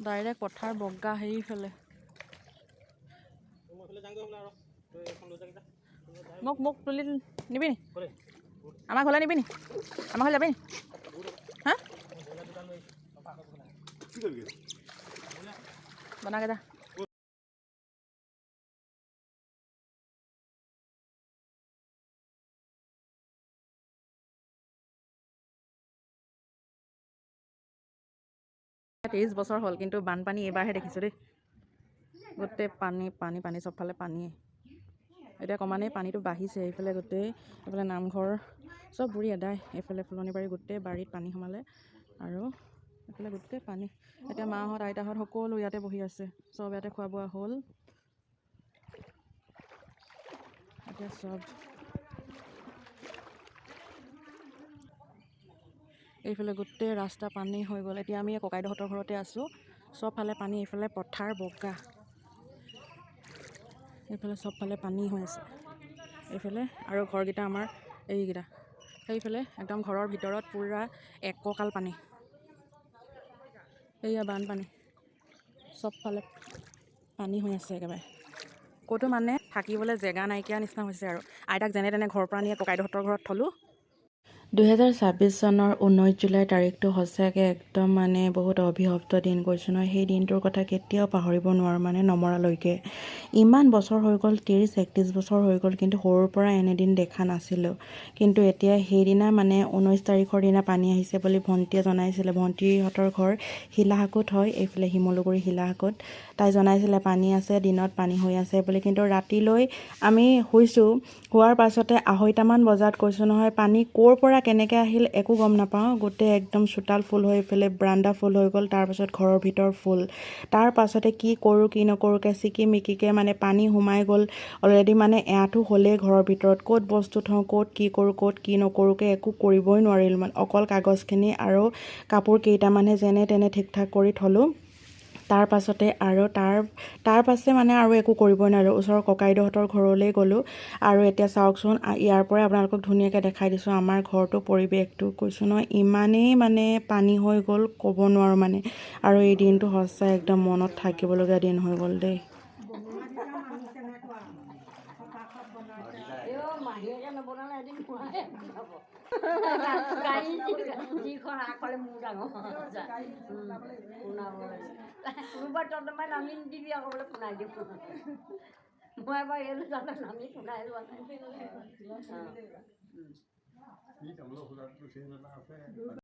direct পথাৰ বগা সেইফালে মোক তুলি নিবি নি আমাৰ ঘৰলৈ নিবি নি আমাৰ ঘৰলৈ যাবি নি হা বনাকে যা তেইছ বছৰ হ'ল কিন্তু বানপানী এইবাৰহে দেখিছোঁ দেই গোটেই পানী চবফালে পানীয়ে এতিয়া কমানেই পানীটো বাঢ়িছে এইফালে গোটেই এইফালে নামঘৰ চব বুৰি এদাই এইফালে ফুলনিবাৰী গোটেই বাৰীত পানী সোমালে আৰু এইফালে গোটেই পানী এতিয়া মাহঁত আইতাহঁত সকলো ইয়াতে বহি আছে চব ইয়াতে খোৱা বোৱা হ'ল এতিয়া চব এইফালে গোটেই ৰাস্তা পানী হৈ গ'ল এতিয়া আমি ককাইদেউহঁতৰ ঘৰতে আছোঁ চবফালে পানী এইফালে পথাৰ বগা এইফালে চবফালে পানী হৈ আছে এইফালে আৰু ঘৰকেইটা আমাৰ এইকেইটা সেইফালে একদম ঘৰৰ ভিতৰত পূৰা এককাল পানী এইয়া বানপানী চবফালে পানী হৈ আছে একেবাৰে ক'তো মানে থাকিবলৈ জেগা নাইকিয়া নিচিনা হৈছে আৰু আইতাক যেনে তেনে ঘৰৰ পৰা নিয়ে ককাইদেউহঁতৰ ঘৰত থ'লোঁ 2026 চনৰ 19 জুলাই তাৰিখটো সঁচাকৈ একদম মানে বহুত অভিশপ্ত দিন কৈছোঁ নহয় সেই দিনটোৰ কথা কেতিয়াও পাহৰিব নোৱাৰোঁ মানে নমৰালৈকে ইমান বছৰ হৈ গ'ল 30-31 বছৰ হৈ গ'ল কিন্তু সৰুৰ পৰা এনেদিন দেখা নাছিলোঁ কিন্তু এতিয়া সেইদিনা মানে 19 তাৰিখৰ দিনা পানী আহিছে বুলি ভণ্টীয়ে জনাইছিলে ভণ্টীহঁতৰ ঘৰ শিলাহাকুত হয় এইফালে শিমলুগুৰি শিলাহাকুত তাই জনাইছিলে পানী আছে দিনত পানী হৈ আছে বুলি কিন্তু ৰাতিলৈ আমি শুইছোঁ হোৱাৰ পাছতে 2:30মান বজাত কৈছোঁ নহয় পানী ক'ৰ পৰা কেনেকৈ আহিল একো গম নাপাওঁ গোটেই একদম চোতাল ফুল হৈ পেলাই বাৰাণ্ডা ফুল হৈ গ'ল তাৰপাছত ঘৰৰ ভিতৰ ফুল তাৰ পাছতে কি কৰোঁ কি নকৰোঁকৈ চিকিমিকিকৈ মানে পানী সোমাই গ'ল অলৰেডি মানে এআঁঠু হ'লেই ঘৰৰ ভিতৰত ক'ত বস্তু থওঁ ক'ত কি কৰোঁ ক'ত কি নকৰোঁকৈ একো কৰিবই নোৱাৰিলোঁ মানে অকল কাগজখিনি আৰু কাপোৰ কেইটামানহে যেনে তেনে ঠিক ঠাক কৰি থ'লোঁ তাৰ পাছতে আৰু তাৰ পাছে মানে আৰু একো কৰিবই নোৱাৰিলোঁ ওচৰৰ ককাইদেউহঁতৰ ঘৰলৈ গ'লোঁ আৰু এতিয়া চাওকচোন ইয়াৰ পৰাই আপোনালোকক ধুনীয়াকৈ দেখাই দিছোঁ আমাৰ ঘৰটো পৰিৱেশটো কৈছোঁ নহয় ইমানেই মানে পানী হৈ গ'ল ক'ব নোৱাৰোঁ মানে আৰু এই দিনটো সঁচাই একদম মনত থাকিবলগীয়া দিন হৈ গ'ল দেই মই এবাৰ এইটো জানো নামি শুনাই লোৱা নাই